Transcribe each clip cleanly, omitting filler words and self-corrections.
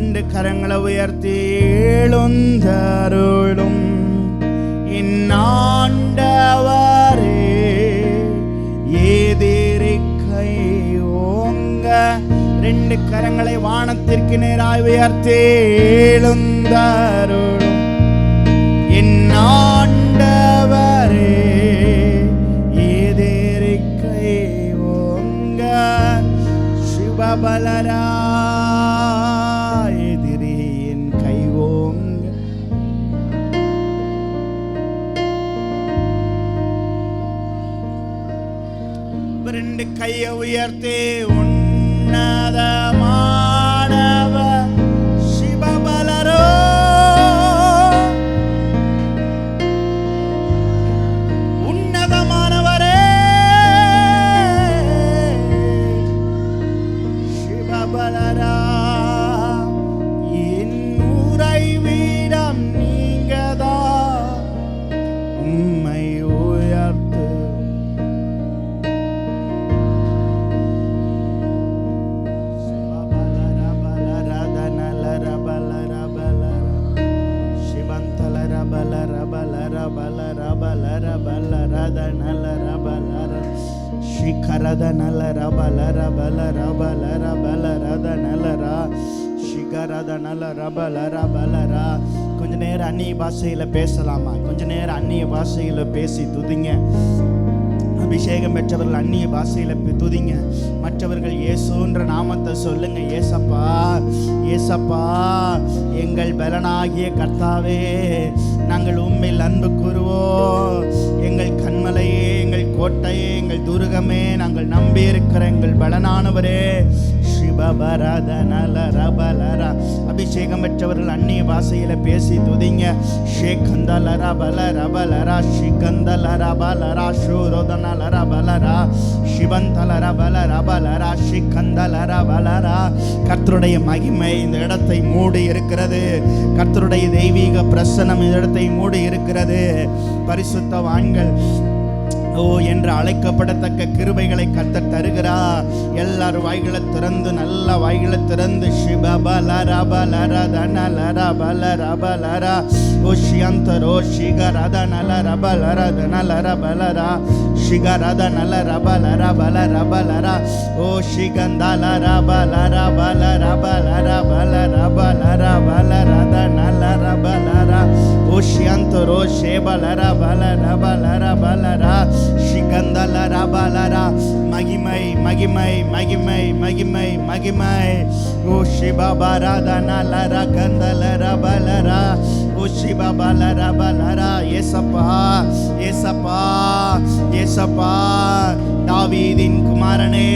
ரெண்டு கரங்களை உயர்த்தி எழுந்தருளும் என் ஆண்டவரே, எதிரி கை ஓங்க. ரெண்டு கரங்களை வானத்திற்கு நேராய் உயர்த்தி எழுந்தருளும் என் ஆண்டவரே, எதிரி கை ஓங்க. சிவபலரா எதிரியின் கை ஓங்க. ரெண்டு கையை உயர்த்தி உன்னதமானவர் சிவபலரோ, உன்னதமானவரே சிவபலரா, என் உறைவிடம் நீங்கதான், உம்மை உயர்த்து. கொஞ்ச நேரம் அந்நிய பாஷையில பேசலாமா? கொஞ்ச நேரம் அந்நிய பாஷையில பேசி துதிங்க. அபிஷேகம் பெற்றவர்கள் அந்நிய பாஷையில துதிங்க. மற்றவர்கள் இயேசுன்ற நாமத்தை சொல்லுங்க. ஏசப்பா, ஏசப்பா, எங்கள் பலனாகிய கர்த்தாவே, நாங்கள் உம்மில் அன்பு கூறுவோம். எங்கள் கண்மலையே, எங்கள் கோட்டையே, எங்கள் துருகமே, நாங்கள் நம்பி இருக்கிற எங்கள் பலனானவரே. அபிஷேகம் பெற்றவர்கள் அந்நிய பாஷையில பேசி துதிங்க. ஷேகந்தலரா பலரா பலரா ஷிகந்தலரா பலரா ஷூரோதனலரா பலரா சிவந்தலரா பலரா பலரா ஷிகந்தலரா பலரா. கர்த்தருடைய மகிமை இந்த இடத்தை மூடி இருக்கிறது. கர்த்தருடைய தெய்வீக பிரசன்னம் இந்த இடத்தை மூடி இருக்கிறது. பரிசுத்தவான்கள் என்று அழைக்கப்படத்தக்க கிருபைகளை கர்த்தர் தருகிறார். எல்லாரும் வாய்களை திறந்து, நல்ல வாய்களை திறந்து ஷிபபலரபலரதனலரபலரபலரா ஓஷியந்தரோ ஷிகரதனலரபலரதனலரபலரா ஷிகரதனலரபலரபலரபலரா ஓ ஷிகந்தலரபலரபலரபலரபலரதனலரபலரா ஓஷியந்தரோ ஷேபலரபலரபலரபலரா ஷிகந்தலரபலரா. மகிமை மகிமை மகிமை மகிமை மகிமை. ஓ ஷிபபரதனலரகந்தலரபலரா ஓ ஷிபபலரபலரா. ஏசப்பா, ஏசப்பா, ஏசப்பா, தாவீதின் குமாரனே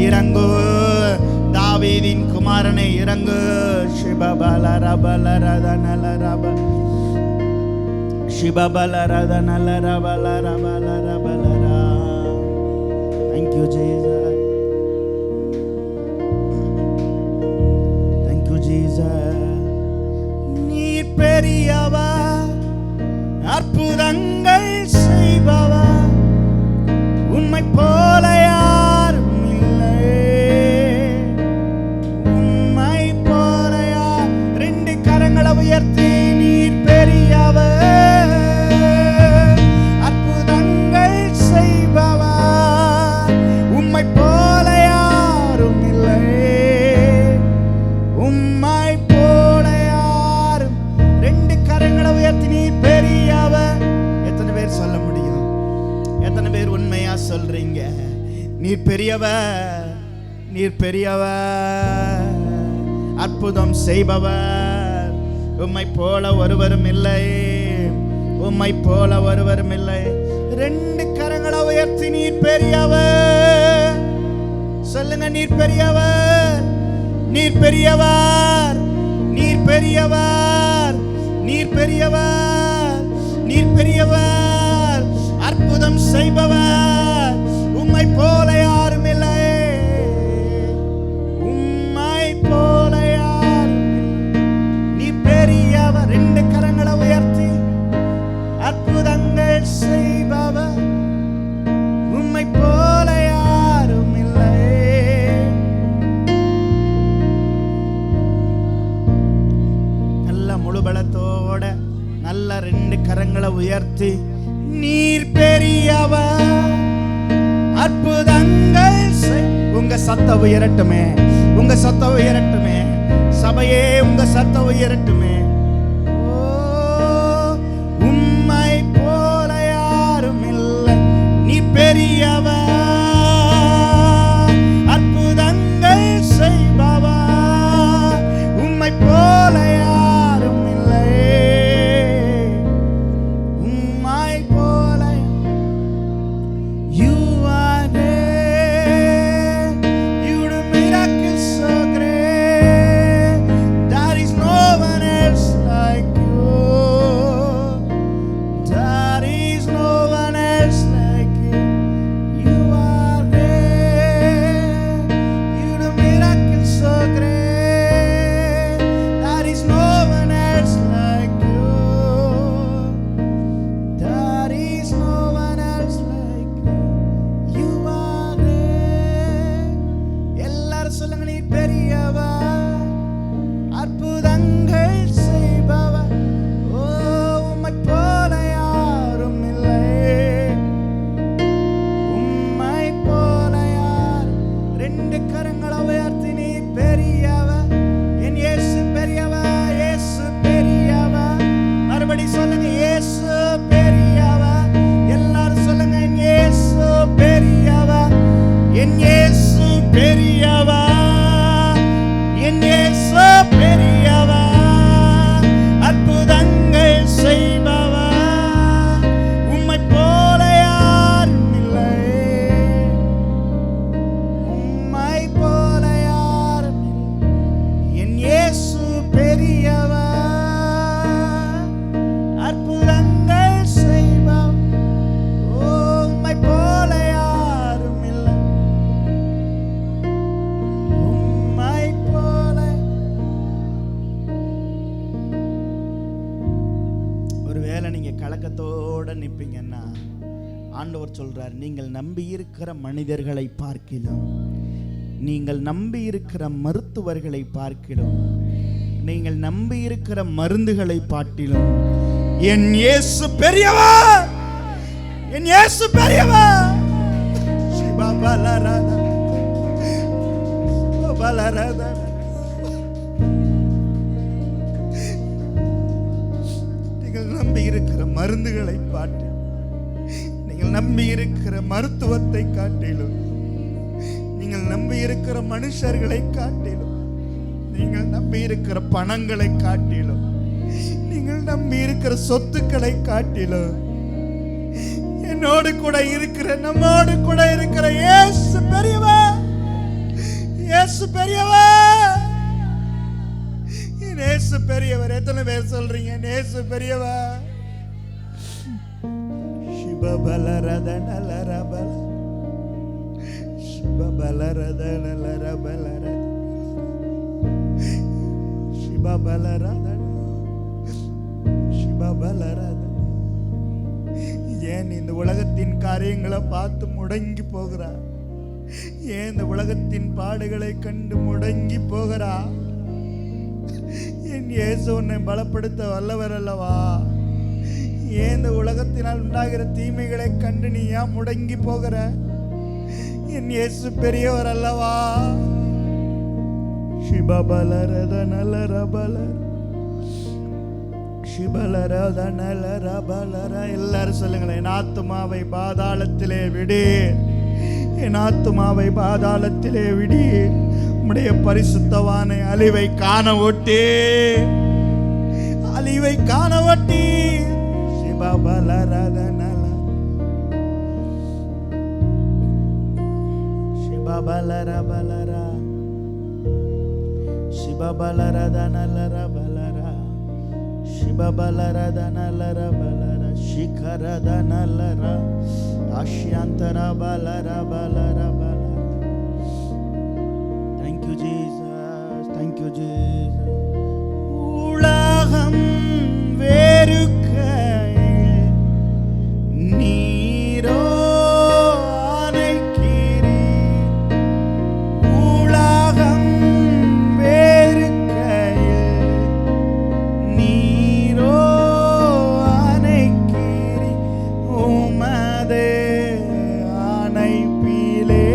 இறங்கு, தாவீதின் குமாரனே இறங்கு. ஷிபபலரபலரதனலரப ஷிபபலரதனலரபலரபலரபலரா. Thank you Jesus, thank you Jesus. நீர் பெரியவர், அற்புதங்கள் செய்பவர், உம்மை போல யாரும் இல்லை, உம்மை போல யார். ரெண்டு கரங்களை உயர்த்தி நீர் பெரியவர், அற்புதங்கள் செய்பவர், உம்மை போல யாரும் இல்லை, உம்மை போல யாரும். ரெண்டு கரங்களை உயர்த்தி நீர் பெரியவர். எத்தனை பேர் சொல்ல முடியும்? எத்தனை பேர் உண்மையா சொல்றீங்க? நீர் பெரியவர், நீர் பெரியவர், அற்புதம் செய்பவர், உம்மை போல ஒருவரும் இல்லை, உம்மை போல ஒருவரும் இல்லை. ரெண்டு கரங்களை உயர்த்தி நீர் பெரியவர் சொல்லுங்க. நீர் பெரியவர், நீர் பெரியவர், நீர் பெரியவர், நீர் பெரியவர், நீர் பெரியவர், அற்புதம் செய்பவர், உம்மை போல யாரும் இல்லை, உம்மை போல யாரும். நீர் பெரியவர். ரெண்டு கரங்களை உயர்த்தி அற்புதங்கள் செய்பவர், உம்மை போல யாரும் இல்லை. சத்தம் உயரட்டுமே, உங்க சத்தம் உயரட்டுமே. சபையே உங்க சத்தம் உயரட்டுமே. உம்மை போல யாரும் இல்லை, நீ பெரியவர், அற்புதங்கள் செய்பவர். உம்மை போல யாரும் இல்லை, உம்மை போல. You are great, you do miracles so great, there is no one else like you, there is no one else like you. You are great, you do miracles so great, there is no one else like you, there is no one else like you. You are great. எல்லாரும் சொல்லுங்க, நீ பெரியவர், அற்புதங்கள் செய்பவர். ஓ, உம்மை போல யாரும் இல்லை, உம்மை போல யார். ரெண்டு கரங்களை உயர்த்தி, நீ பெரியவர், என் இயேசு பெரியவர், இயேசு பெரியவர். மறுபடி சொல்லுங்க, இயேசு பெரியவர். எல்லாரும் சொல்லுங்க, என் இயேசு பெரியவர், என் இயேசு பெரியவர், என் இயேசு பெரியவர், அற்புதங்கள் செய்பவர். உம்மை போல யாரும் இல்லை, உம்மை போல யாரும் இல்லை. என் இயேசு பெரியவர், அற்புதங்கள் செய்பவர். ஓ, உம்மை போல யாரும் இல்லை, உம்மை போல. ஒருவேளை நீங்க கலக்கத்தோட நிப்பீங்கன்னா ஆண்டவர் சொல்றார், நீங்கள் நம்பி இருக்கிற மனிதர்களை பார்க்கிலும், நீங்கள் நம்பி இருக்கிற மருத்துவர்களை பார்க்கிலும், நீங்கள் நம்பி இருக்கிற மருந்துகளை பார்க்கிலும் என் இயேசு பெரியவர், என் இயேசு பெரியவர். சிவா பலராதா, பலராதா. நீங்கள் நம்பி இருக்கிற மருந்துகளை பார்த்து, நீங்கள் நம்பி இருக்கிற மருத்துவத்தை காட்டிலும், நீங்கள் நம்பி இருக்கிற மனுஷர்களை காட்டிலும், நீங்கள் நம்பி இருக்கிற பணங்களை காட்டிலும், நீங்கள் நம்பி இருக்கிற சொத்துக்களை காட்டிலும், என்னோடு கூட இருக்கிற, நம்மோடு கூட இருக்கிற இயேசு பெரியவர், இயேசு பெரியவர், இயேசு பெரியவர். எத்தனை பேர் சொல்றீங்க இயேசு பெரியவர்? சிவபலரத நலரபல, சிவபலரத நலரபலர, சிவபலரத, சிவபலரத. ஏன் இந்த உலகத்தின் காரியங்களை பார்த்து முடங்கி போகிறா? ஏன் இந்த உலகத்தின் பாடுகளை கண்டு முடங்கி போகிறா? என் இயேசு உன்னை பலப்படுத்த வல்லவர் அல்லவா? ஏன் இந்த உலகத்தினால் உண்டாகிற தீமைகளை கண்டு நீ ஏன் முடங்கி போகிற? என் இயேசு பெரியவர் அல்லவா? சிவபலரத நலரபலர், சிவபலரத நலரபலர. எல்லாரும் சொல்லுங்களேன், என் ஆத்துமாவை பாதாளத்திலே விடு, என் ஆத்துமாவை பாதாளத்திலே விடு, உம்முடைய பரிசுத்தவான அழிவை காண ஒட்டி, அழிவை காண ஒட்டி. சிவபலரத நல, சிவபலரபலர, சிவபலரத நலரபலர, சிவபலரத நலரபலர, ಶಿಖರದ ನಲ್ಲರ ಆಶ್ಯಾಂತರ ಬಲರ ಬಲರ ಬಲರ. Thank you Jesus, thank you Jesus. உலகம் வெறுக்கையில் நீரோ அணைக்கிறீர். உலகம் வெறுக்கையில் நீரோ அணைக்கிறீர். உமது அணைப்பிலே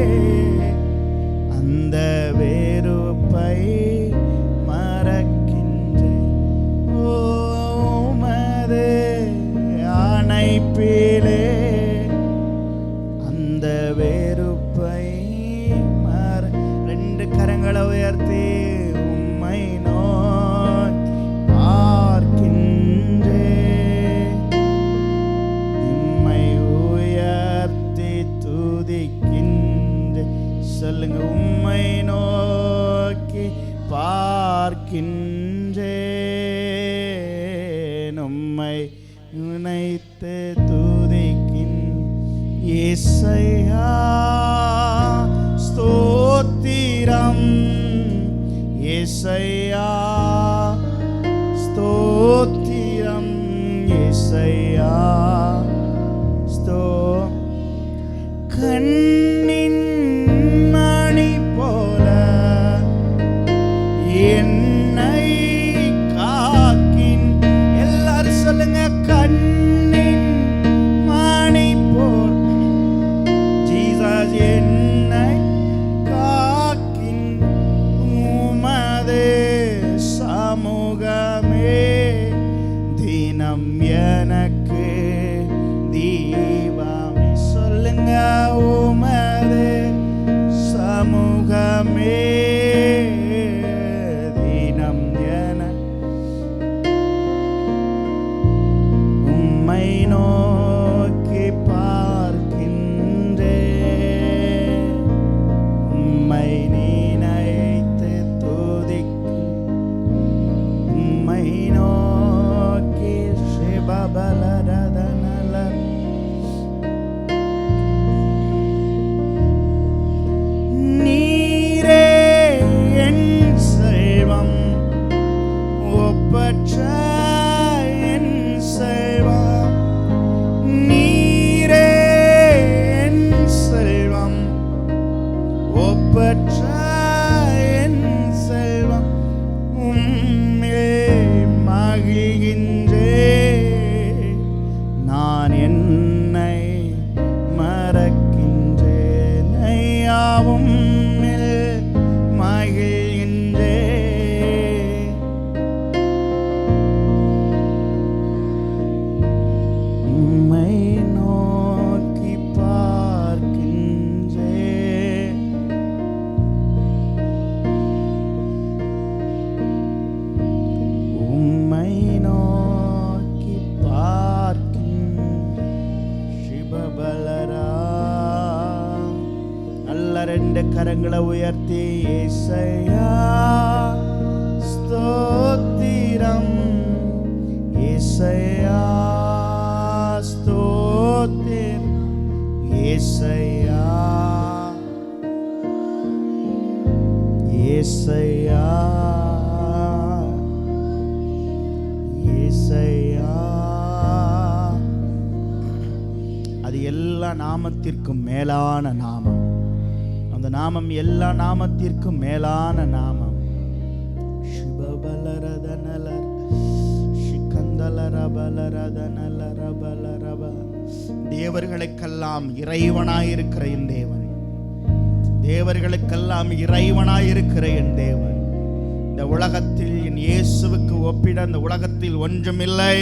கரங்களை உயர்த்தி உம்மை நோக்கி பார்க்கின்றேன். உம்மை உயர்த்தி துதிக்கின்றேன். சொல்லுங்க, உம்மை நோக்கி பார்க்கின்றேன். உம்மை நினைத்து துதிக்கின் இயேசையா ஸ்தோத்திரம். இயேசையா ஸ்தோத்திரம். இயேசையா கண்ணின் மணி போல என்னை காக்கின். எல்லாரும் சொல்லுங்க, கண்ணின் மணி போல் ஜீசஸ் என்னை காக்கின். உமது சமூகமே தினம் எனக்கு தீபமே. சொல்லுங்க, உமது சமூகமே தினம் என. உம்மை நோக்கி பார்க்கின்றேன். உம்மை நினைத்து துதிக்கும். உம்மை நோக்கி சிவபலரதனலர். நீரே என் செல்வம், ஒப்பற்ற என் செல்வம். நீரே என் செல்வம், ஒப்பற்ற என் செல்வம். உம்மில் மகிழ்கின்றேன். நான் என்னை மறக்கின்றேன். ஐயாவும் மகிழ்கின்றேன். உம்மை நோக்கி பார்க்கின்றேன். உம்மை நோக்கி பார்க்கின்றேன். சிவபலரா. நல்ல ரெண்டு கரங்களை உயர்த்தி இயேசையா ஸ்தோத்திரம். இயேசையா ஸ்தோத்திரம். இயேசையா இயேசையா இயேசையா. அது எல்லா நாமத்திற்கும் மேலான நாமம். அந்த நாமம் எல்லா நாமத்திற்கும் மேலான நாமம். சிவபலரதனலர் சிக்கந்தலரபலரதனலரபலரப. தேவர்களுக்கெல்லாம் இறைவனாயிருக்கிற என் தேவன். தேவர்களுக்கெல்லாம் இறைவனாயிருக்கிற என் தேவன். இந்த உலகத்தில் என் இயேசுவுக்கு ஒப்பிட இந்த உலகத்தில் ஒன்றுமில்லை.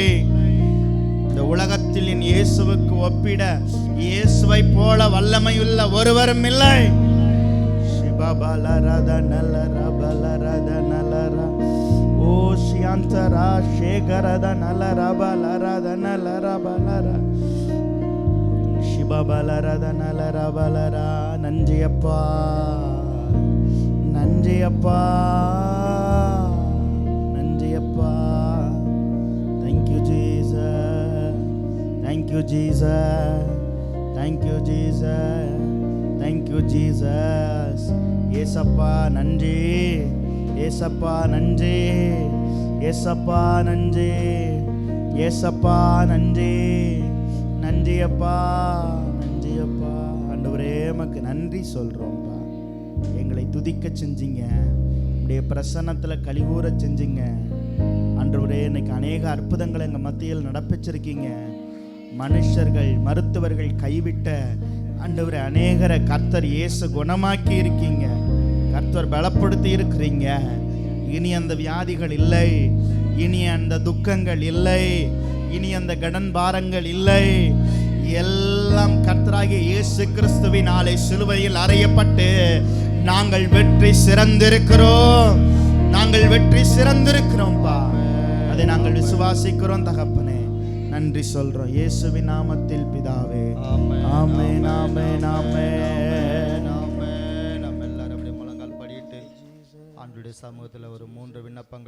இந்த உலகத்தில் என் இயேசுவுக்கு ஒப்பிட இயேசுவை போல வல்லமையுள்ள ஒருவரும் இல்லை. சிவபலரதனலரபலரதனலர. ஓ சியாந்தரா சேகரதனலரபலரதனலரபலர. சிவபலரதனலரபலர. நன்றியப்பா, நன்றியப்பா, நன்றியப்பா. Thank you Jesus. Thank you Jesus. Thank you Jesus. Thank you Jesus. ஏசப்பா நன்றி, ஏசப்பா நன்றி, ஏசப்பா நன்றி, ஏசப்பா நன்றி. நன்றியப்பா, நன்றியப்பா. ஆண்டவரே உமக்கு நன்றி சொல்றோம்ப்பா. எங்களை துதிக்க செஞ்சீங்க, உடைய பிரசன்னத்தில் கலிகூற செஞ்சீங்க. ஆண்டவரே இன்னைக்கு அநேக அற்புதங்களை எங்கள் மத்தியில் நடப்பிச்சிருக்கீங்க. மனுஷர்கள் மருத்துவர்கள் கைவிட்ட ஆண்டவரே அநேகரை கர்த்தர் இயேசு குணமாக்கி இருக்கீங்க. கர்த்தர் பலப்படுத்தி இருக்கிறீங்க. இனி அந்த வியாதிகள் இல்லை, இனி அந்த துக்கங்கள் இல்லை, இனி அந்த கடன் பாரங்கள் இல்லை. எல்லாம் கர்த்தராகிய இயேசு கிறிஸ்துவினாலே சிலுவையில் அறையப்பட்டு நாங்கள் வெற்றி சிறந்திருக்கிறோம். நாங்கள் வெற்றி சிறந்திருக்கிறோம்பா. அதை நாங்கள் விசுவாசிக்கிறோம் தகப்பனே. நன்றி சொல்றோம் இயேசுவின் நாமத்தில் பிதாவே. ஆமென் ஆமென் ஆமென் ஆமென். நம்ம எல்லாரும் அப்படியே முழங்கால் படிட்டு ஆண்டவருடைய சமூகத்தில் ஒரு 3 விண்ணப்பங்கள்